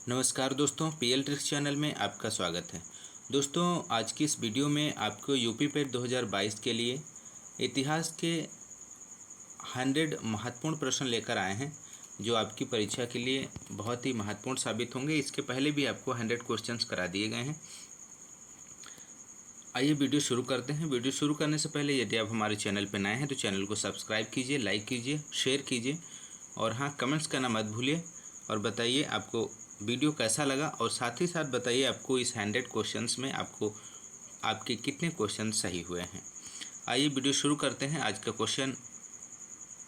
नमस्कार दोस्तों, PL tricks channel में आपका स्वागत है। दोस्तों, आज की इस वीडियो में आपको यूपी पेट 2022 के लिए इतिहास के 100 महत्वपूर्ण प्रश्न लेकर आए हैं, जो आपकी परीक्षा के लिए बहुत ही महत्वपूर्ण साबित होंगे। इसके पहले भी आपको 100 क्वेश्चंस करा दिए गए हैं। आइए वीडियो शुरू करते हैं। वीडियो शुरू करने से पहले यदि आप हमारे चैनल पर नए हैं तो चैनल को सब्सक्राइब कीजिए, लाइक कीजिए, शेयर कीजिए और हाँ, कमेंट्स करना मत भूलिए और बताइए आपको वीडियो कैसा लगा और साथ ही साथ बताइए आपको इस 100 क्वेश्चंस में आपके कितने क्वेश्चन सही हुए हैं। आइए वीडियो शुरू करते हैं। आज का क्वेश्चन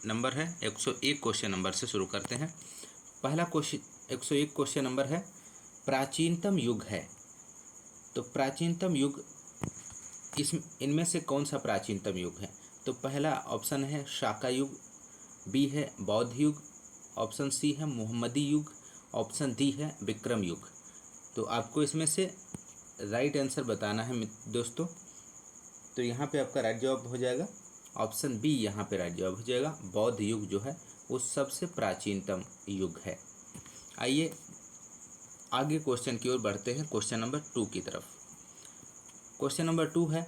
नंबर है 101 क्वेश्चन नंबर से शुरू करते हैं। पहला क्वेश्चन 101 क्वेश्चन नंबर है, प्राचीनतम युग है। तो प्राचीनतम युग इनमें से कौन सा प्राचीनतम युग है? तो पहला ऑप्शन है शाका युग, बी है बौद्ध युग, ऑप्शन सी है मोहम्मदी युग, ऑप्शन डी है विक्रम युग। तो आपको इसमें से राइट आंसर बताना है दोस्तों। तो यहाँ पे आपका राइट जवाब हो जाएगा ऑप्शन बी। यहाँ पे राइट जवाब हो जाएगा बौद्ध युग जो है वो सबसे प्राचीनतम युग है। आइए आगे क्वेश्चन की ओर बढ़ते हैं, क्वेश्चन नंबर 2 की तरफ। क्वेश्चन नंबर 2 है,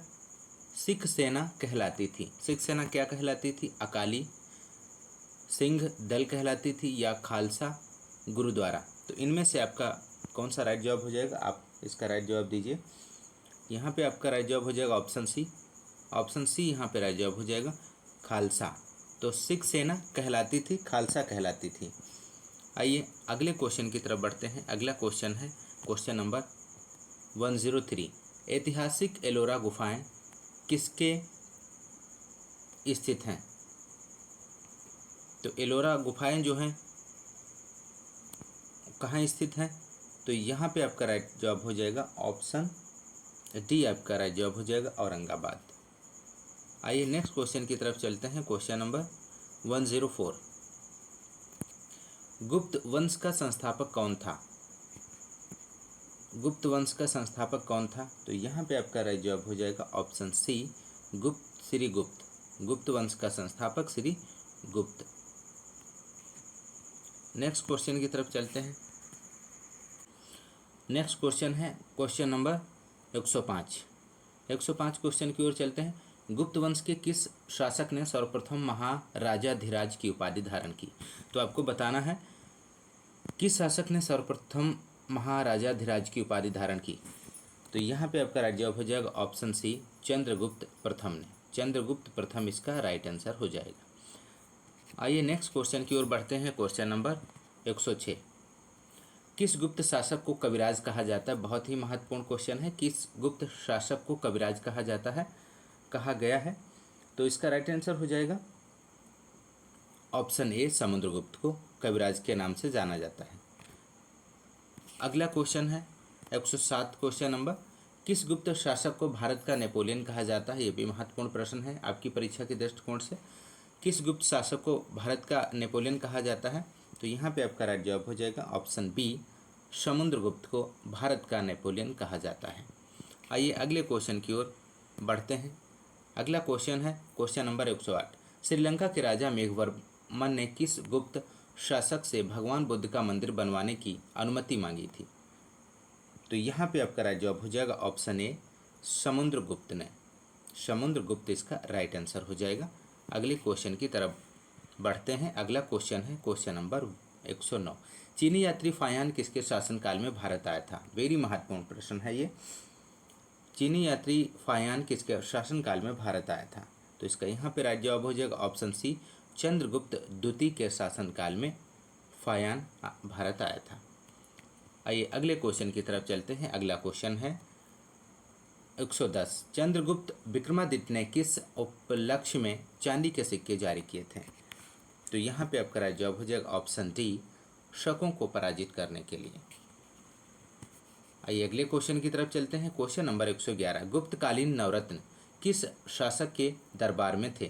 सिख सेना कहलाती थी। सिख सेना क्या कहलाती थी? अकाली, सिंह दल कहलाती थी या खालसा गुरुद्वारा। तो इनमें से आपका कौन सा राइट जवाब हो जाएगा? आप इसका राइट जवाब दीजिए। यहाँ पे आपका राइट जवाब हो जाएगा ऑप्शन सी। ऑप्शन सी यहाँ पे राइट जवाब हो जाएगा खालसा। तो सिख सेना कहलाती थी, खालसा कहलाती थी। आइए अगले क्वेश्चन की तरफ बढ़ते हैं। अगला क्वेश्चन है क्वेश्चन नंबर 103, ऐतिहासिक एलोरा गुफाएं किसके स्थित हैं? तो एलोरा गुफाएं जो हैं कहाँ स्थित हैं? तो यहाँ पे आपका राइट जवाब हो जाएगा ऑप्शन डी। आपका राइट जवाब हो जाएगा औरंगाबाद। आइए नेक्स्ट क्वेश्चन की तरफ चलते हैं। क्वेश्चन नंबर 104, गुप्त वंश का संस्थापक कौन था? गुप्त वंश का संस्थापक कौन था? तो यहाँ पे आपका राइट जवाब हो जाएगा ऑप्शन सी, श्री गुप्त। गुप्त वंश का संस्थापक श्री गुप्त। नेक्स्ट क्वेश्चन की तरफ चलते हैं। नेक्स्ट क्वेश्चन है क्वेश्चन नंबर 105। 105 क्वेश्चन की ओर चलते हैं। गुप्त वंश के किस शासक ने सर्वप्रथम महाराजाधिराज की उपाधि धारण की? तो आपको बताना है किस शासक ने सर्वप्रथम महाराजाधिराज की उपाधि धारण की। तो यहाँ पे आपका राइट जवाब हो जाएगा ऑप्शन सी, चंद्रगुप्त प्रथम ने। चंद्रगुप्त प्रथम इसका राइट आंसर हो जाएगा। आइए नेक्स्ट क्वेश्चन की ओर बढ़ते हैं। क्वेश्चन नंबर 106, किस गुप्त शासक को कविराज कहा जाता है? बहुत ही महत्वपूर्ण क्वेश्चन है। किस गुप्त शासक को कविराज कहा जाता है, कहा गया है? तो इसका राइट आंसर हो जाएगा ऑप्शन ए, समुद्रगुप्त को कविराज के नाम से जाना जाता है। अगला क्वेश्चन है 107 क्वेश्चन नंबर, किस गुप्त शासक को भारत का नेपोलियन कहा जाता है? ये भी महत्वपूर्ण प्रश्न है आपकी परीक्षा के दृष्टिकोण से। किस गुप्त शासक को भारत का नेपोलियन कहा जाता है? तो यहाँ पे आपका राइट जवाब हो जाएगा ऑप्शन बी, समुद्रगुप्त को भारत का नेपोलियन कहा जाता है। आइए अगले क्वेश्चन की ओर बढ़ते हैं। अगला क्वेश्चन है क्वेश्चन नंबर 108, श्रीलंका के राजा मेघवर्मन ने किस गुप्त शासक से भगवान बुद्ध का मंदिर बनवाने की अनुमति मांगी थी? तो यहाँ पे आपका राइट जवाब हो जाएगा ऑप्शन ए, समुद्रगुप्त ने। समुद्रगुप्त इसका राइट आंसर हो जाएगा। अगले क्वेश्चन की तरफ बढ़ते हैं। अगला क्वेश्चन है क्वेश्चन नंबर 109, चीनी यात्री फायान किसके शासनकाल में भारत आया था? वेरी महत्वपूर्ण प्रश्न है ये। चीनी यात्री फायान किसके शासनकाल में भारत आया था? तो इसका यहाँ पे राइट जवाब हो जाएगा ऑप्शन सी, चंद्रगुप्त द्वितीय के शासनकाल में फायान भारत आया था। आइए अगले क्वेश्चन की तरफ चलते हैं। अगला क्वेश्चन है 110, चंद्रगुप्त विक्रमादित्य ने किस उपलक्ष्य में चांदी के सिक्के जारी किए थे? तो यहाँ पे आपका राइट जवाब हो जाएगा ऑप्शन डी, शकों को पराजित करने के लिए। आइए अगले क्वेश्चन की तरफ चलते हैं। क्वेश्चन नंबर 111, गुप्तकालीन नवरत्न किस शासक के दरबार में थे?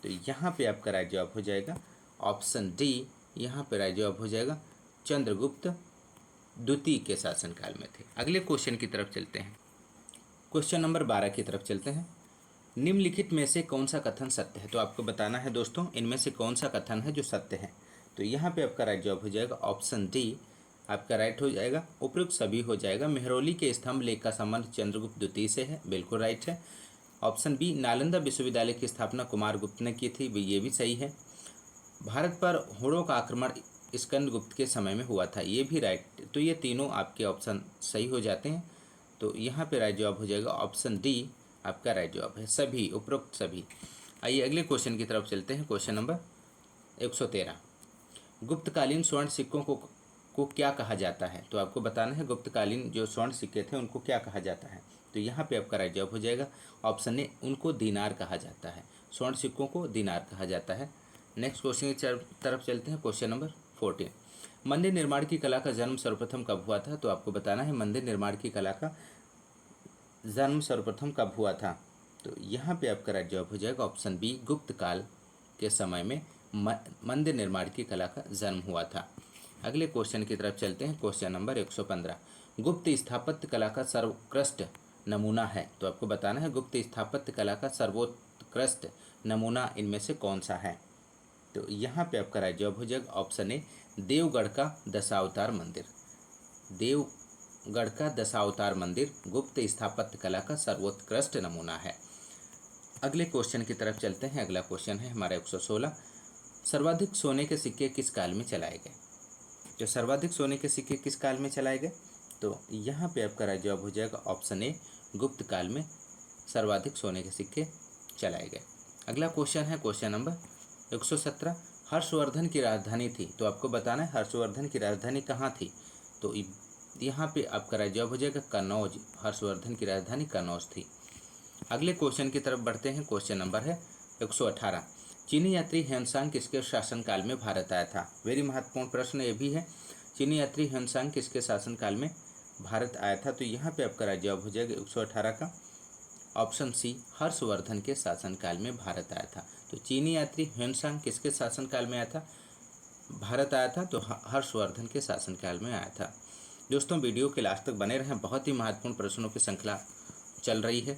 तो यहाँ पे आपका राइट जवाब हो जाएगा ऑप्शन डी। यहाँ पे राइट जवाब हो जाएगा चंद्रगुप्त द्वितीय के शासनकाल में थे। अगले क्वेश्चन की तरफ चलते हैं। क्वेश्चन नंबर 12 की तरफ चलते हैं। निम्नलिखित में से कौन सा कथन सत्य है? तो आपको बताना है दोस्तों इनमें से कौन सा कथन है जो सत्य है। तो यहाँ पे आपका राइट जवाब हो जाएगा ऑप्शन डी, आपका राइट हो जाएगा। उपयुक्त सभी हो जाएगा। मेहरौली के स्तंभ लेख का संबंध चंद्रगुप्त द्वितीय से है, बिल्कुल राइट है। ऑप्शन बी, नालंदा विश्वविद्यालय की स्थापना कुमार गुप्त ने की थी, ये भी सही है। भारत पर हुणों का आक्रमण स्कंदगुप्त के समय में हुआ था, ये भी राइट। तो ये तीनों आपके ऑप्शन सही हो जाते हैं। तो यहाँ पे राइट जवाब हो जाएगा ऑप्शन डी आपका राइट जवाब है, सभी, उपरोक्त सभी। आइए अगले क्वेश्चन की तरफ चलते हैं। क्वेश्चन नंबर 113, गुप्तकालीन स्वर्ण सिक्कों को क्या कहा जाता है? तो आपको बताना है गुप्तकालीन जो स्वर्ण सिक्के थे उनको क्या कहा जाता है। तो यहाँ पे आपका राइट जवाब हो जाएगा ऑप्शन ए, उनको दीनार कहा जाता है। स्वर्ण सिक्कों को दीनार कहा जाता है। नेक्स्ट क्वेश्चन की तरफ चलते हैं। क्वेश्चन नंबर 14, मंदिर निर्माण की कला का जन्म सर्वप्रथम कब हुआ था? तो आपको बताना है मंदिर निर्माण की कला का जन्म सर्वप्रथम कब हुआ था। तो यहाँ पे आपका राइट जवाब हो जाएगा ऑप्शन बी, गुप्त काल के समय में मंदिर निर्माण की कला का जन्म हुआ था। अगले क्वेश्चन की तरफ चलते हैं। क्वेश्चन नंबर 115, गुप्त स्थापत्य कला का सर्वोत्कृष्ट नमूना है? तो आपको बताना है गुप्त स्थापत्य कला का सर्वोत्कृष्ट नमूना इनमें से कौन सा है। तो यहाँ पे आपका राइट जवाब हो जाएगा ऑप्शन ए, देवगढ़ का दशावतार मंदिर। देवगढ़ का दशावतार मंदिर गुप्त स्थापत्य कला का सर्वोत्कृष्ट नमूना है। अगले क्वेश्चन की तरफ चलते हैं। अगला क्वेश्चन है हमारा 116, सर्वाधिक सोने के सिक्के किस काल में चलाए गए? जो सर्वाधिक सोने के सिक्के किस काल में चलाए गए? तो यहाँ पे आपका राइट जवाब हो जाएगा ऑप्शन ए, गुप्त काल में सर्वाधिक सोने के सिक्के चलाए गए। अगला क्वेश्चन है क्वेश्चन नंबर 117, हर्षवर्धन की राजधानी थी? तो आपको बताना है हर्षवर्धन की राजधानी कहाँ थी। तो यहाँ पे आपका राइट जवाब हो जाएगा कन्नौज। हर्षवर्धन की राजधानी कन्नौज थी। अगले क्वेश्चन की तरफ बढ़ते हैं। क्वेश्चन नंबर है 118, चीनी यात्री ह्वेनसांग किसके शासनकाल में भारत आया था? वेरी महत्वपूर्ण प्रश्न ये भी है। चीनी यात्री ह्वेनसांग किसके शासनकाल में भारत आया था? तो यहाँ पे आपका राइट जवाब हो जाएगा 118 का ऑप्शन सी, हर्षवर्धन के शासनकाल में भारत आया था। तो चीनी यात्री ह्वेनसांग किसके शासनकाल में आया था? भारत आया था, तो हर्षवर्धन के शासनकाल में आया था। दोस्तों वीडियो के लास्ट तक बने रहें, बहुत ही महत्वपूर्ण प्रश्नों की श्रृंखला चल रही है,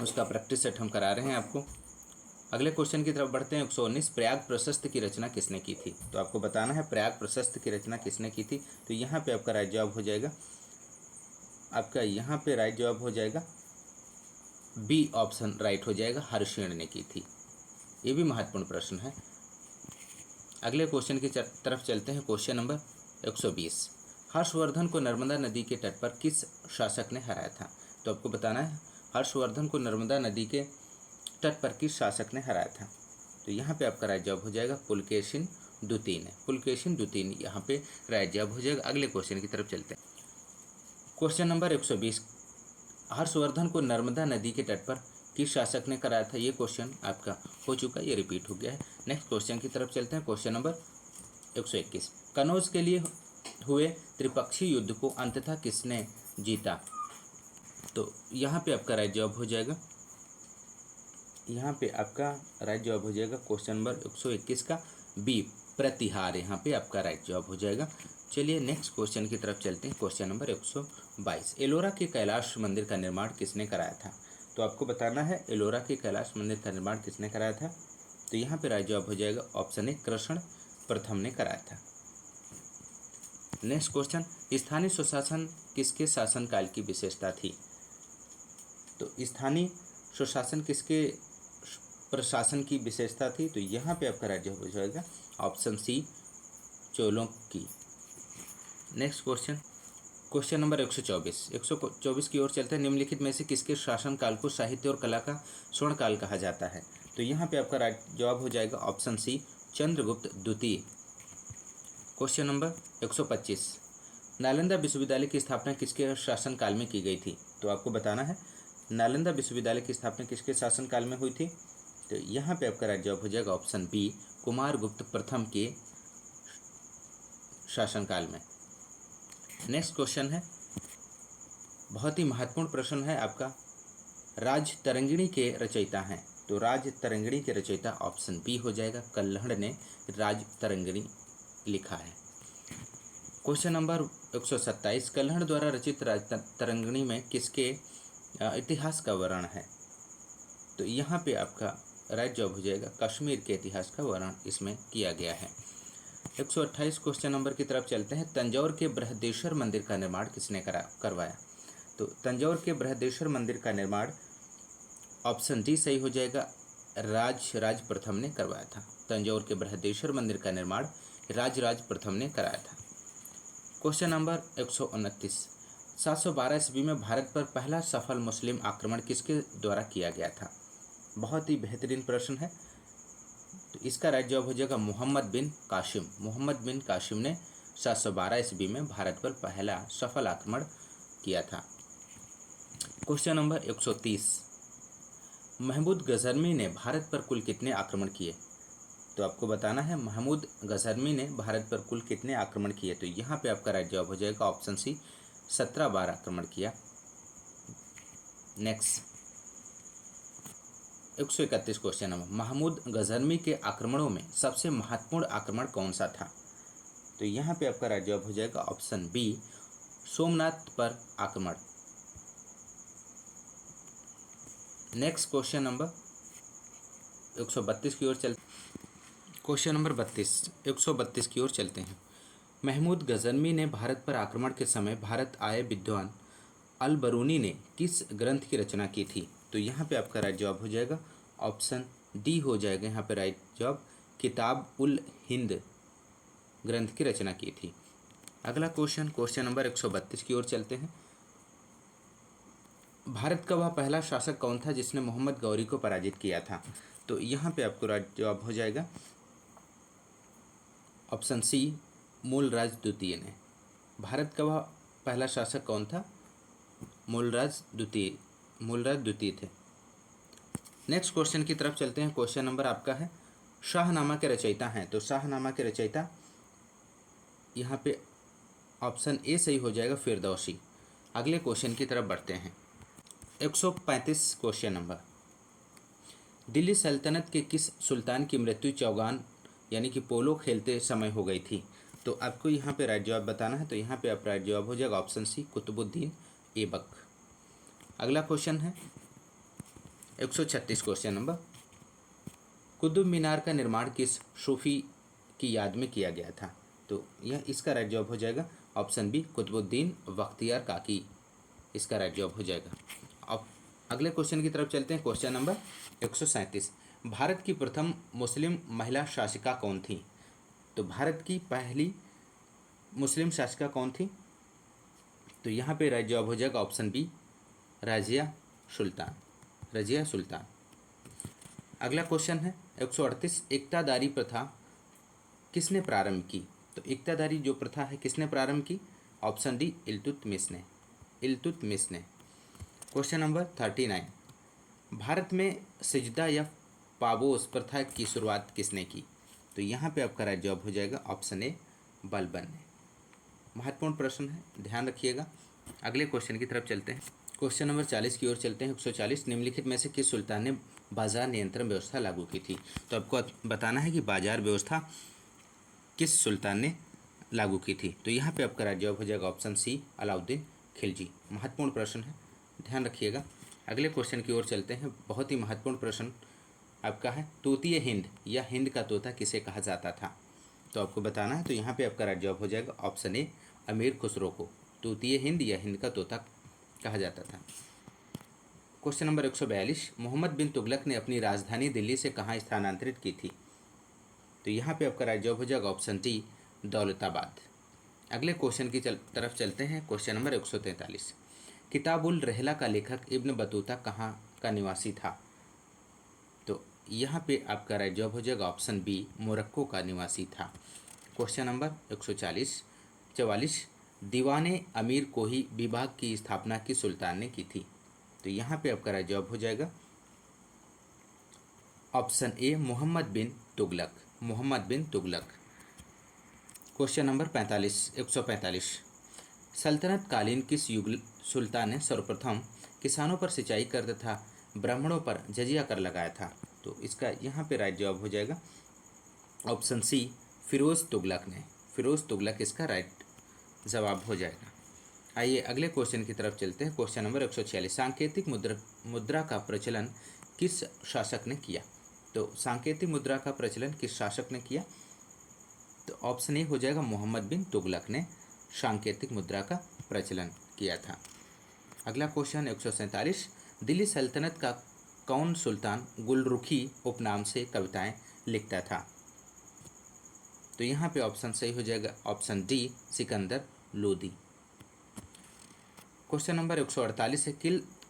उसका प्रैक्टिस सेट हम करा रहे हैं आपको। अगले क्वेश्चन की तरफ बढ़ते हैं। 119, प्रयाग प्रशस्ति की रचना किसने की थी? तो आपको बताना है प्रयाग प्रशस्ति की रचना किसने की थी। तो यहाँ पे आपका राइट जवाब हो जाएगा बी ऑप्शन राइट हो जाएगा, हर्षेण ने की थी। ये भी महत्वपूर्ण प्रश्न है। अगले क्वेश्चन की तरफ चलते हैं। क्वेश्चन नंबर 120, हर्षवर्धन को नर्मदा नदी के तट पर किस शासक ने हराया था? तो आपको बताना है हर्षवर्धन को नर्मदा नदी के तट पर किस शासक ने हराया था। तो यहाँ पे आपका राइट जवाब हो जाएगा पुलकेशिन द्वितीय ने। पुलकेशिन द्वितीय ने यहाँ पे राइट जवाब हो जाएगा। अगले क्वेश्चन की तरफ चलते हैं। क्वेश्चन नंबर 120, हर्षवर्धन को नर्मदा नदी के तट पर किस शासक ने कराया था? ये क्वेश्चन आपका हो चुका है, ये रिपीट हो गया है। नेक्स्ट क्वेश्चन की तरफ चलते हैं। क्वेश्चन नंबर 121, कनौज के लिए हुए त्रिपक्षीय युद्ध को अंततः किसने जीता? तो यहाँ पे आपका राइट जवाब हो जाएगा क्वेश्चन नंबर 121 का बी, प्रतिहार। यहाँ पे आपका राइट जवाब हो जाएगा। चलिए नेक्स्ट क्वेश्चन की तरफ चलते हैं। क्वेश्चन नंबर 122, एलोरा के कैलाश मंदिर का निर्माण किसने कराया था? तो आपको बताना है एलोरा के कैलाश मंदिर का निर्माण किसने कराया था। तो यहाँ पे राइट जवाब हो जाएगा ऑप्शन ए, कृष्ण प्रथम ने कराया था। नेक्स्ट क्वेश्चन, स्थानीय स्वशासन किसके शासनकाल की विशेषता थी? तो स्थानीय स्वशासन किसके प्रशासन की विशेषता थी? तो यहाँ पे आपका राइट जवाब हो जाएगा ऑप्शन सी, चोलों की। नेक्स्ट क्वेश्चन नंबर 124 की ओर चलते हैं। निम्नलिखित में से किसके शासनकाल को साहित्य और कला का स्वर्ण काल कहा जाता है? तो यहाँ पे आपका राइट जवाब हो जाएगा ऑप्शन सी, चंद्रगुप्त द्वितीय। क्वेश्चन नंबर 125, नालंदा विश्वविद्यालय की स्थापना किसके शासनकाल में की गई थी? तो आपको बताना है नालंदा विश्वविद्यालय की स्थापना किसके शासनकाल में हुई थी। तो यहाँ पे आपका राइट जवाब हो जाएगा ऑप्शन बी, कुमार गुप्त प्रथम के शासनकाल में। नेक्स्ट क्वेश्चन है, बहुत ही महत्वपूर्ण प्रश्न है आपका, राजतरंगिणी के रचयिता हैं? तो राजतरंगिणी के रचयिता ऑप्शन बी हो जाएगा, कल्हड़ ने राजतरंगिणी लिखा है। क्वेश्चन नंबर 127, कल्हड़ द्वारा रचित राजतरंगिणी में किसके इतिहास का वर्णन है? तो यहाँ पे आपका राइट जवाब हो जाएगा कश्मीर के इतिहास का वर्णन इसमें किया गया है। 128 क्वेश्चन नंबर की तरफ चलते हैं। तंजौर के बृहदेश्वर मंदिर का निर्माण किसने करवाया? तो तंजौर के बृहदेश्वर मंदिर का निर्माण ऑप्शन डी सही हो जाएगा, राज प्रथम ने करवाया था। तंजौर के बृहदेश्वर मंदिर का निर्माण राज प्रथम ने कराया था। क्वेश्चन नंबर 129, 712 ईस्वी में भारत पर पहला सफल मुस्लिम आक्रमण किसके द्वारा किया गया था? बहुत ही बेहतरीन प्रश्न है। तो इसका राइट जवाब हो जाएगा मोहम्मद बिन कासिम। मोहम्मद बिन कासिम ने 712 ईस्वी में भारत पर पहला सफल आक्रमण किया था। क्वेश्चन नंबर 130, महमूद गजनवी ने भारत पर कुल कितने आक्रमण किए? तो आपको बताना है महमूद गजनवी ने भारत पर कुल कितने आक्रमण किए। तो यहाँ पे आपका राइट जवाब हो जाएगा ऑप्शन सी, 17 बार आक्रमण किया। Next 131 question number, Mahmud Ghaznavi के आक्रमणों में सबसे महत्वपूर्ण आक्रमण कौन सा था? तो यहाँ पे आपका राइट जवाब हो जाएगा ऑप्शन बी, सोमनाथ पर आक्रमण। नेक्स्ट क्वेश्चन नंबर 132 की ओर चलते, क्वेश्चन नंबर 132 की ओर चलते हैं। महमूद गजनवी ने भारत पर आक्रमण के समय भारत आए विद्वान अल बरूनी ने किस ग्रंथ की रचना की थी? तो यहाँ पे आपका राइट जवाब हो जाएगा ऑप्शन डी हो जाएगा यहाँ पे राइट जवाब, किताब उल हिंद ग्रंथ की रचना की थी। अगला क्वेश्चन नंबर 132 की ओर चलते हैं। भारत का वह पहला शासक कौन था जिसने मोहम्मद गौरी को पराजित किया था? तो यहाँ पे आपको राइट जवाब हो जाएगा ऑप्शन सी, मूलराज द्वितीय ने। भारत का वह पहला शासक कौन था? मूलराज द्वितीय थे। नेक्स्ट क्वेश्चन की तरफ चलते हैं। क्वेश्चन नंबर आपका है, शाहनामा के रचयिता हैं। तो शाहनामा के रचयिता यहाँ पे ऑप्शन ए सही हो जाएगा, फिरदौसी। अगले क्वेश्चन की तरफ बढ़ते हैं। 135 क्वेश्चन नंबर, दिल्ली सल्तनत के किस सुल्तान की मृत्यु चौगान यानी कि पोलो खेलते समय हो गई थी? तो आपको यहाँ पे राइट जवाब बताना है। तो यहाँ पे आप राइट जवाब हो जाएगा ऑप्शन सी, कुतुबुद्दीन ऐबक। अगला क्वेश्चन है 136 क्वेश्चन नंबर, कुतुब मीनार का निर्माण किस सूफी की याद में किया गया था? तो यह इसका राइट जवाब हो जाएगा ऑप्शन बी, कुतुबुद्दीन बख्तियार काकी। इसका राइट जवाब हो जाएगा। अब अगले क्वेश्चन की तरफ चलते हैं। क्वेश्चन नंबर 137, भारत की प्रथम मुस्लिम महिला शासिका कौन थी? तो भारत की पहली मुस्लिम शासिका कौन थी? तो यहाँ पे राइट जवाब हो जाएगा ऑप्शन बी, रजिया सुल्तान। अगला क्वेश्चन है 138, एकतादारी प्रथा किसने प्रारंभ की? तो एकतादारी जो प्रथा है किसने प्रारंभ की? ऑप्शन डी, इल्तुतमिश ने। क्वेश्चन नंबर 39, भारत में सिजदा या पाबोस प्रथा की शुरुआत किसने की? तो यहाँ पे आपका राइट जवाब हो जाएगा ऑप्शन ए, बलबन ने। महत्वपूर्ण प्रश्न है, ध्यान रखिएगा। अगले क्वेश्चन की तरफ चलते हैं। क्वेश्चन नंबर 40 की ओर चलते हैं। 140, निम्नलिखित में से किस सुल्तान ने बाजार नियंत्रण व्यवस्था लागू की थी? तो आपको बताना है कि बाजार व्यवस्था किस सुल्तान ने लागू की थी। तो यहाँ पे आपका राइट जवाब हो जाएगा ऑप्शन सी, अलाउद्दीन खिलजी। महत्वपूर्ण प्रश्न है, ध्यान रखिएगा। अगले क्वेश्चन की ओर चलते हैं। बहुत ही महत्वपूर्ण प्रश्न आपका है, तोतिए हिंद या हिंद का तोता किसे कहा जाता था? तो आपको बताना है। तो यहाँ पे आपका राइट जवाब हो जाएगा ऑप्शन ए, अमीर खुसरो को तोतिए हिंद या हिंद का तोता कहा जाता था। क्वेश्चन नंबर 142, मोहम्मद बिन तुगलक ने अपनी राजधानी दिल्ली से कहाँ स्थानांतरित की थी? तो यहाँ पे आपका राइट जवाब हो जाएगा ऑप्शन डी, दौलताबाद। अगले क्वेश्चन की तरफ चलते हैं। क्वेश्चन नंबर 143, किताबुल रहला का लेखक इब्न बतूता कहाँ का निवासी था? तो यहाँ पे आपका राइट जवाब हो जाएगा ऑप्शन बी, मोरक्को का निवासी था। क्वेश्चन नंबर 144, दीवाने अमीर कोही विभाग की स्थापना किस सुल्तान ने की थी? तो यहाँ पे आपका राइट जवाब हो जाएगा option A, Muhammad bin Tughlaq. Question number 145, सल्तनत कालीन किस युग सुल्तान ने सर्वप्रथम किसानों पर सिंचाई कर तथा ब्राह्मणों पर जजिया कर लगाया था? तो इसका यहाँ पे राइट जवाब हो जाएगा ऑप्शन सी, फिरोज़ तुगलक इसका राइट जवाब हो जाएगा। आइए अगले क्वेश्चन की तरफ चलते हैं। क्वेश्चन नंबर 146, सांकेतिक मुद्रा का प्रचलन किस शासक ने किया? तो सांकेतिक मुद्रा का प्रचलन किस शासक ने किया? तो ऑप्शन ए हो जाएगा मोहम्मद बिन तुगलक ने सांकेतिक मुद्रा का प्रचलन किया था। अगला क्वेश्चन 147, दिल्ली सल्तनत का कौन सुल्तान गुलरुखी उपनाम से कविताएं लिखता था? तो यहाँ पे ऑप्शन सही हो जाएगा option D Sikandar Lodi. Question number 148 है,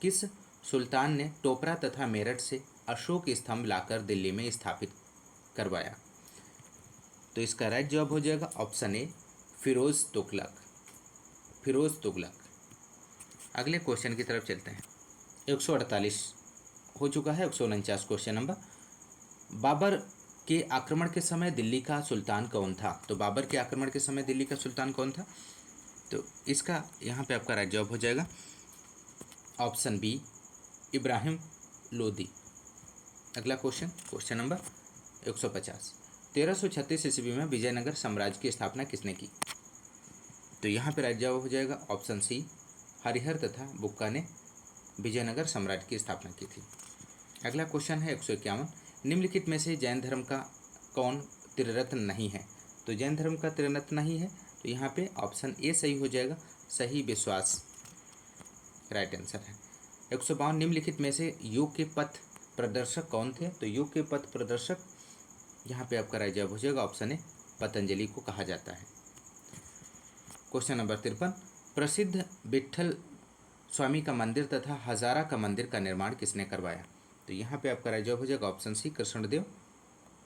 किस सुल्तान ने टोपरा तथा मेरठ से अशोक स्तंभ लाकर दिल्ली में स्थापित करवाया? तो इसका राइट जवाब हो जाएगा ऑप्शन ए फिरोज तुगलक। फिरोज तुगलक। अगले क्वेश्चन की तरफ चलते हैं। 148 हो चुका है। 149 क्वेश्चन नंबर, बाबर के आक्रमण के समय दिल्ली का सुल्तान कौन था? तो बाबर के आक्रमण के समय दिल्ली का सुल्तान कौन था? तो इसका यहाँ पे आपका राइट जवाब हो जाएगा ऑप्शन बी इब्राहिम लोदी। अगला क्वेश्चन नंबर 150, 1336 ईस्वी में विजयनगर साम्राज्य की स्थापना किसने की? तो यहाँ पे राइट जवाब हो जाएगा ऑप्शन सी हरिहर तथा बुक्का ने विजयनगर साम्राज्य की स्थापना की थी। अगला क्वेश्चन है 151, निम्नलिखित में से जैन धर्म का कौन त्रिरत्न नहीं है? तो जैन धर्म का त्रिरत्न नहीं है, तो यहाँ पे ऑप्शन ए सही हो जाएगा, सही विश्वास राइट आंसर है। 152, निम्नलिखित में से योग के पथ प्रदर्शक कौन थे? तो योग के पथ प्रदर्शक यहाँ पे आपका राइट जवाब हो जाएगा ऑप्शन ए पतंजलि को कहा जाता है। क्वेश्चन नंबर 53, प्रसिद्ध विट्ठल स्वामी का मंदिर तथा हजारा का मंदिर का निर्माण किसने करवाया? तो यहाँ पे आपका राइट जवाब हो जाएगा ऑप्शन सी कृष्णदेव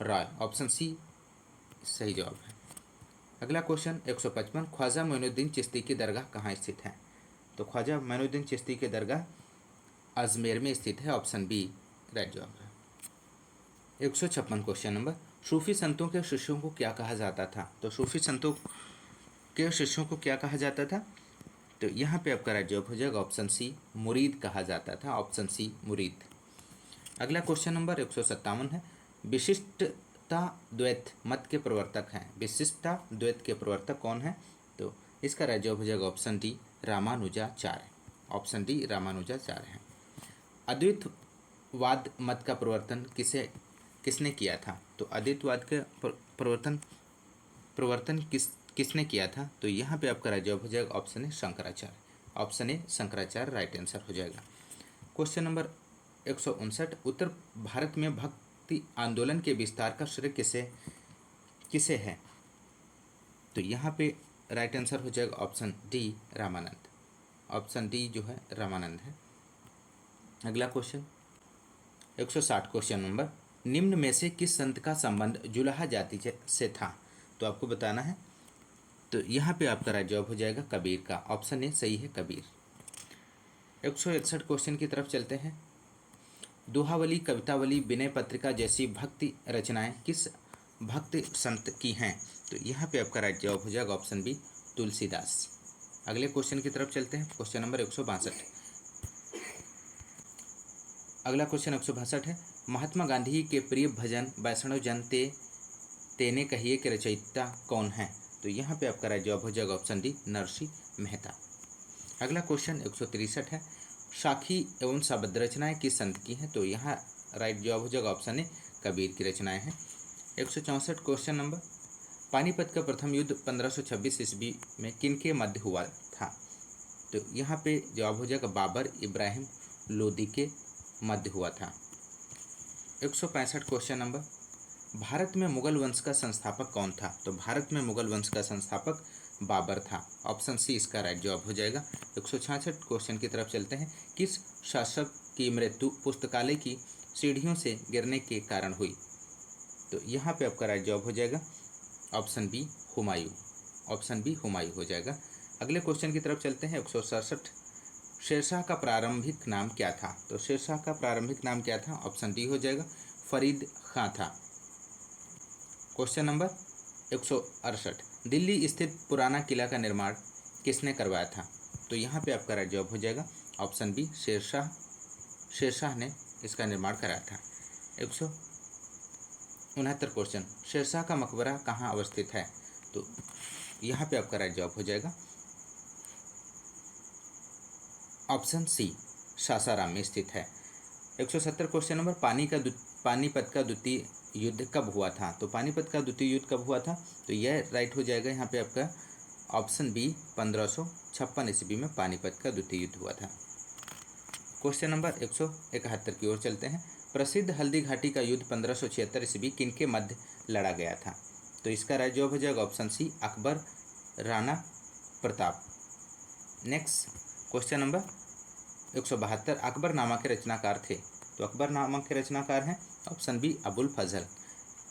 राय। ऑप्शन सी सही जवाब है। अगला क्वेश्चन 155, ख्वाजा मोइनुद्दीन चिश्ती की दरगाह कहाँ स्थित है? तो ख्वाजा मोइनुद्दीन चिश्ती की दरगाह अजमेर में स्थित है। ऑप्शन बी राइट जवाब है। 156 क्वेश्चन नंबर, सूफी संतों के शिष्यों को क्या कहा जाता था? तो सूफी संतों के शिष्यों को क्या कहा जाता था? तो यहाँ पे आपका राइट जवाब हो जाएगा ऑप्शन सी मुरीद कहा जाता था। ऑप्शन सी मुरीद। अगला क्वेश्चन नंबर 157 है, विशिष्टता द्वैत मत के प्रवर्तक हैं। विशिष्टता द्वैत के प्रवर्तक कौन है? तो इसका राइट जवाब हो जाएगा option D Ramanujacharya. Option D Ramanujacharya है। अद्वैतवाद मत का प्रवर्तन किसने किया था? तो अद्वैतवाद के प्रवर्तन किसने किया था? तो यहाँ पे आपका राइट जवाब हो जाएगा option A Shankaracharya. Option A Shankaracharya right answer हो जाएगा। क्वेश्चन नंबर 159, उत्तर भारत में भक्ति आंदोलन के विस्तार का श्रेय किसे है? तो यहाँ पे राइट आंसर हो जाएगा option D Ramanand. Option D जो है रामानंद है। अगला क्वेश्चन 160 क्वेश्चन नंबर, निम्न में से किस संत का संबंध जुलाहा जाति से था? तो आपको बताना है। तो यहाँ पे आपका राइट जवाब हो जाएगा कबीर का। ऑप्शन ए सही है कबीर। 161 क्वेश्चन की तरफ चलते हैं। दोहावली, कवितावली, विनय पत्रिका जैसी भक्ति रचनाएं किस भक्त संत की हैं? तो यहाँ पे आपका राइट जवाब हो जाएगा ऑप्शन बी तुलसीदास। अगले क्वेश्चन की तरफ चलते हैं। Question number 162। अगला क्वेश्चन 162 है, महात्मा गांधी के प्रिय भजन वैष्णव जन तेने कहिए के रचयिता कौन है? तो यहाँ पे आपका राइट जवाब हो जाएगा ऑप्शन डी नरसिंह मेहता। अगला क्वेश्चन 163 है, साखी एवं शब्द रचनाएं किस संत की हैं? तो यहाँ राइट जवाब हो जाएगा ऑप्शन ए कबीर की रचनाएं हैं। 164 क्वेश्चन नंबर, पानीपत का प्रथम युद्ध 1526 ईस्वी में किनके मध्य हुआ था? तो यहाँ पे जवाब हो जाएगा बाबर इब्राहिम लोदी के मध्य हुआ था। 165 क्वेश्चन नंबर, भारत में मुगल वंश का संस्थापक कौन था? तो भारत में मुगल वंश का संस्थापक बाबर था। ऑप्शन सी इसका राइट जवाब हो जाएगा। 166 क्वेश्चन की तरफ चलते हैं। किस शासक की मृत्यु पुस्तकालय की सीढ़ियों से गिरने के कारण हुई? तो यहाँ पे आपका राइट जवाब हो जाएगा option B Humayun. Option B Humayun हो जाएगा। अगले क्वेश्चन की तरफ चलते हैं। 167, शेरशाह का प्रारंभिक नाम क्या था? तो शेरशाह का प्रारंभिक नाम क्या था? ऑप्शन डी हो जाएगा फरीद खां था। क्वेश्चन नंबर 168, दिल्ली स्थित पुराना किला का निर्माण किसने करवाया था? तो यहाँ पे आपका राइट जवाब हो जाएगा ऑप्शन बी शेरशाह ने इसका निर्माण कराया था। 169 क्वेश्चन, शेरशाह का मकबरा कहाँ अवस्थित है? तो यहाँ पे आपका राइट जवाब हो जाएगा ऑप्शन सी सासाराम में स्थित है। 170 क्वेश्चन नंबर, पानीपत का द्वितीय युद्ध कब हुआ था? तो पानीपत का द्वितीय युद्ध कब हुआ था? तो यह राइट हो जाएगा यहाँ पे आपका ऑप्शन बी, 1556 ईस्वी में पानीपत का द्वितीय युद्ध हुआ था। क्वेश्चन नंबर 171 की ओर चलते हैं। प्रसिद्ध हल्दी घाटी का युद्ध 1576 ईस्वी किनके मध्य लड़ा गया था? तो इसका राइट जवाब हो जाएगा option C, Akbar Rana Pratap. Next question number 172, Akbarnama के रचनाकार थे? तो अकबरनामा के रचनाकार हैं ऑप्शन बी, अबुल फजल।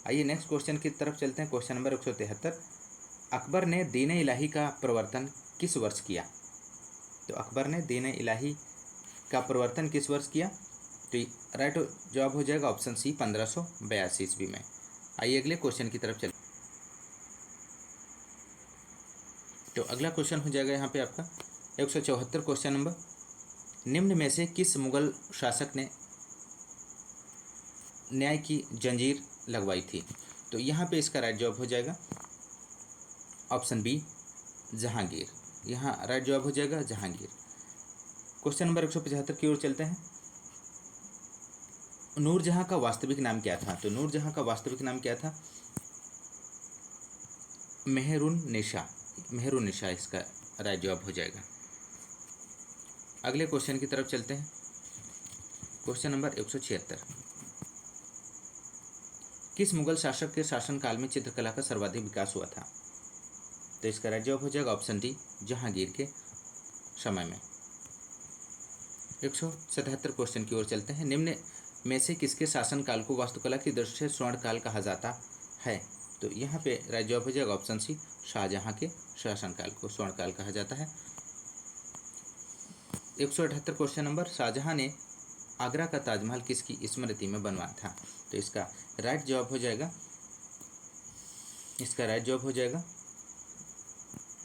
आइए नेक्स्ट क्वेश्चन की तरफ चलते हैं। क्वेश्चन नंबर 173, अकबर ने दीन इलाही का प्रवर्तन किस वर्ष किया? तो अकबर ने दीन इलाही का प्रवर्तन किस वर्ष किया? तो राइट जवाब हो जाएगा ऑप्शन सी, 1582 ईस्वी में। आइए अगले क्वेश्चन की तरफ चलते। तो अगला क्वेश्चन हो जाएगा यहाँ पे आपका 174 क्वेश्चन नंबर, निम्न में से किस मुगल शासक ने न्याय की जंजीर लगवाई थी? तो यहाँ पे इसका राइट जवाब हो जाएगा ऑप्शन बी, जहांगीर। यहाँ राइट जवाब हो जाएगा जहांगीर। क्वेश्चन नंबर 175 की ओर चलते हैं। नूरजहां का वास्तविक नाम क्या था? तो नूरजहां का वास्तविक नाम क्या था? मेहरुन्निसा। मेहरुन्निसा इसका राइट जवाब हो जाएगा। अगले क्वेश्चन की तरफ चलते हैं। क्वेश्चन नंबर 176, किस मुगल शासक के शासनकाल में चित्रकला का सर्वाधिक विकास हुआ था? तो इसका राइट जवाब हो जाएगा ऑप्शन डी, जहांगीर के समय में। 177 क्वेश्चन की ओर चलते हैं। निम्न में से किसके शासनकाल को वास्तुकला की दृष्टि से स्वर्णकाल कहा जाता है? तो यहाँ पे राइट जवाब हो जाएगा ऑप्शन सी, शाहजहां के शासनकाल को स्वर्णकाल कहा जाता है। 178 क्वेश्चन नंबर, शाहजहां ने आगरा का ताजमहल किसकी स्मृति में बनवाया था? तो इसका राइट जवाब हो जाएगा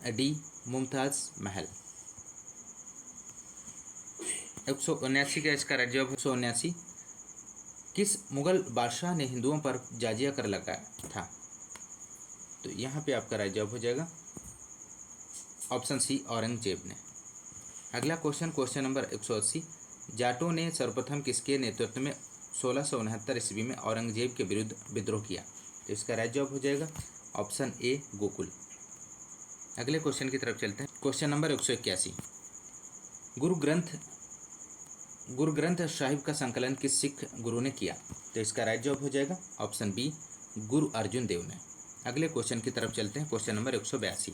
डी, मुमताज महल। 179 का इसका राइट जवाब 179, किस मुगल बादशाह ने हिंदुओं पर जाजिया कर लगाया था? तो यहाँ पे आपका राइट जवाब हो जाएगा ऑप्शन सी, औरंगजेब ने। अगला क्वेश्चन नंबर 180, जाटों ने सर्वप्रथम किसके नेतृत्व में 1669 ईस्वी में औरंगजेब के विरुद्ध विद्रोह किया? तो इसका राइट जवाब हो जाएगा ऑप्शन ए, गोकुल। अगले क्वेश्चन की तरफ चलते हैं। क्वेश्चन नंबर 181, गुरु ग्रंथ साहिब का संकलन किस सिख गुरु ने किया? तो इसका राइट जवाब हो जाएगा ऑप्शन बी, गुरु अर्जुन देव ने। अगले क्वेश्चन की तरफ चलते हैं। क्वेश्चन नंबर 182,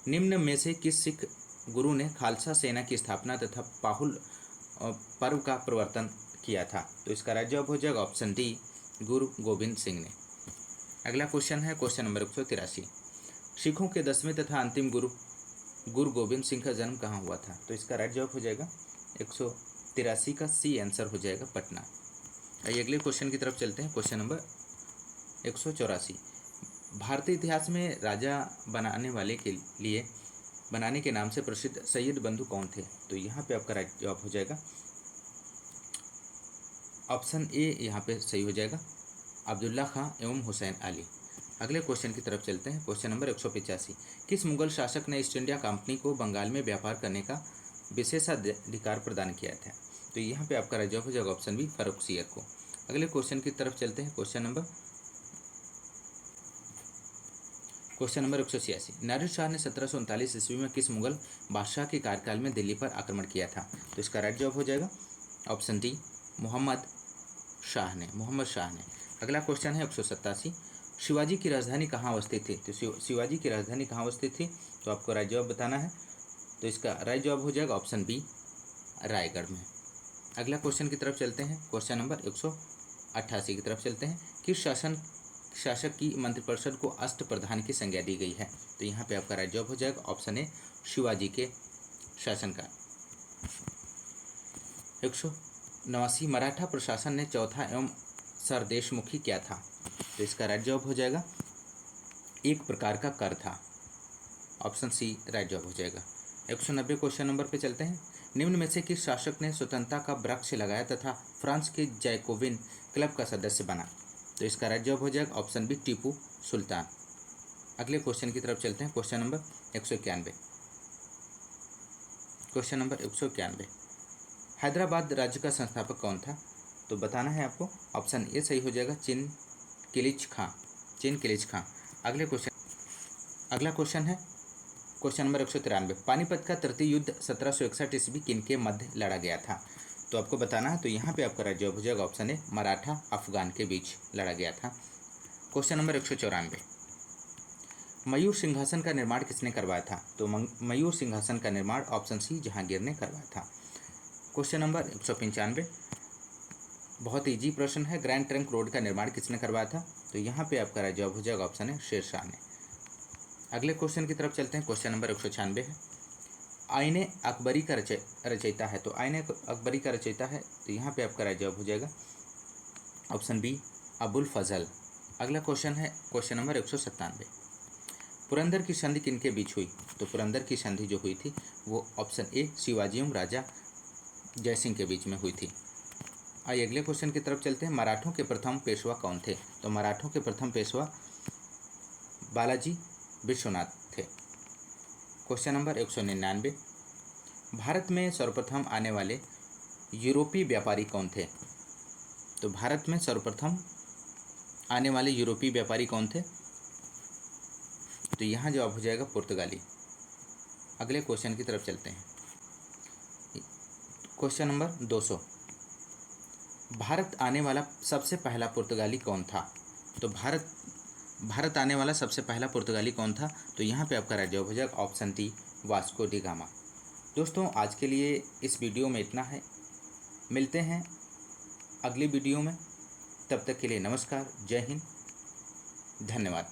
निम्न में से किस सिख गुरु ने खालसा सेना की स्थापना तथा पाहुल पर्व का प्रवर्तन किया था? तो इसका राइट जवाब हो जाएगा ऑप्शन डी, गुरु गोविंद सिंह ने। अगला क्वेश्चन है क्वेश्चन नंबर 183, सिखों के 10वें तथा अंतिम गुरु गोविंद सिंह का जन्म कहाँ हुआ था? तो इसका राइट जवाब हो जाएगा 183 का सी आंसर हो जाएगा पटना। आइए अगले क्वेश्चन की तरफ चलते हैं। क्वेश्चन नंबर 184, भारतीय इतिहास में राजा बनाने के नाम से प्रसिद्ध सैयद बंधु कौन थे? तो यहाँ पे आपका राइट जवाब हो जाएगा ऑप्शन ए, यहाँ पे सही हो जाएगा अब्दुल्ला खां एवं हुसैन अली। अगले क्वेश्चन की तरफ चलते हैं। क्वेश्चन नंबर 185, किस मुगल शासक ने ईस्ट इंडिया कंपनी को बंगाल में व्यापार करने का विशेषाधिकार प्रदान किया था? तो यहाँ पे आपका राइट जवाब हो जाएगा ऑप्शन बी, फर्रुखसियर को। अगले क्वेश्चन की तरफ चलते हैं। क्वेश्चन नंबर 186, नादिर शाह ने 1739 ईस्वी में किस मुगल बादशाह के कार्यकाल में दिल्ली पर आक्रमण किया था? तो इसका राइट जवाब हो जाएगा ऑप्शन डी, मोहम्मद शाह ने। अगला क्वेश्चन है 187, शिवाजी की राजधानी कहाँ अवस्थित थी? तो शिवाजी की राजधानी कहाँ अवस्थित थी? तो आपको राइट जवाब बताना है। तो इसका राइट जवाब हो जाएगा ऑप्शन बी, रायगढ़ में। अगला क्वेश्चन की तरफ चलते हैं। क्वेश्चन नंबर 188 की तरफ चलते हैं। किस शासक की मंत्रिपरिषद को अष्टप्रधान की संज्ञा दी गई है? तो यहाँ पे आपका राइट जवाब हो जाएगा ऑप्शन ए, शिवाजी के शासनकाल। 189, मराठा प्रशासन ने चौथा एवं सरदेशमुखी क्या था? तो इसका राइट जवाब हो जाएगा एक प्रकार का कर था, ऑप्शन सी राइट जवाब हो जाएगा। 190 क्वेश्चन नंबर पे चलते हैं। निम्न में से किस शासक ने स्वतंत्रता का वृक्ष लगाया तथा फ्रांस के जैकोबिन क्लब का सदस्य बना? तो इसका राइट जवाब हो जाएगा ऑप्शन बी, टीपू सुल्तान। अगले क्वेश्चन की तरफ चलते हैं। क्वेश्चन नंबर 191, हैदराबाद राज्य का संस्थापक कौन था? तो बताना है आपको, ऑप्शन ए सही हो जाएगा, चिन किलिच खां, चिन किलिच खां। अगला क्वेश्चन है क्वेश्चन नंबर 193, पानीपत का तृतीय युद्ध 1761 ईस्वी किन के मध्य लड़ा गया था? तो आपको बताना है, तो यहाँ पे आपका जवाब हो जाएगा ऑप्शन ए, मराठा अफगान के बीच लड़ा गया था। क्वेश्चन नंबर 194, मयूर सिंहासन का निर्माण किसने करवाया था? तो मयूर सिंहासन का निर्माण ऑप्शन सी, जहांगीर ने करवाया था। क्वेश्चन नंबर 195, बहुत इजी प्रश्न है, ग्रैंड ट्रंक रोड का निर्माण किसने करवाया था? तो यहाँ पे आपका जवाब हो जाएगा ऑप्शन है, शेर शाह ने। अगले क्वेश्चन की तरफ चलते हैं। क्वेश्चन नंबर 196 है, आईने अकबरी का रचयिता है। तो आईने अकबरी का रचयिता है, तो यहाँ पे आपका जवाब हो जाएगा ऑप्शन बी, अबुल फजल। अगला क्वेश्चन है क्वेश्चन नंबर 197, पुरंदर की संधि किनके बीच हुई? तो पुरंदर की संधि जो हुई थी वो ऑप्शन ए, शिवाजी एवं राजा जयसिंह के बीच में हुई थी। आइए अगले क्वेश्चन की तरफ चलते हैं, मराठों के प्रथम पेशवा कौन थे? तो मराठों के प्रथम पेशवा बालाजी विश्वनाथ थे। क्वेश्चन नंबर 199, भारत में सर्वप्रथम आने वाले यूरोपीय व्यापारी कौन थे? तो भारत में सर्वप्रथम आने वाले यूरोपीय व्यापारी कौन थे? तो यहाँ जवाब हो जाएगा पुर्तगाली। अगले क्वेश्चन की तरफ चलते हैं। क्वेश्चन नंबर 200, भारत आने वाला सबसे पहला पुर्तगाली कौन था? तो भारत आने वाला सबसे पहला पुर्तगाली कौन था? तो यहाँ पे आपका जवाब हो जाएगा option D, Vasco D gamma. दोस्तों आज के लिए इस वीडियो में इतना है, मिलते हैं अगली वीडियो में, तब तक के लिए नमस्कार, जय हिंद, धन्यवाद।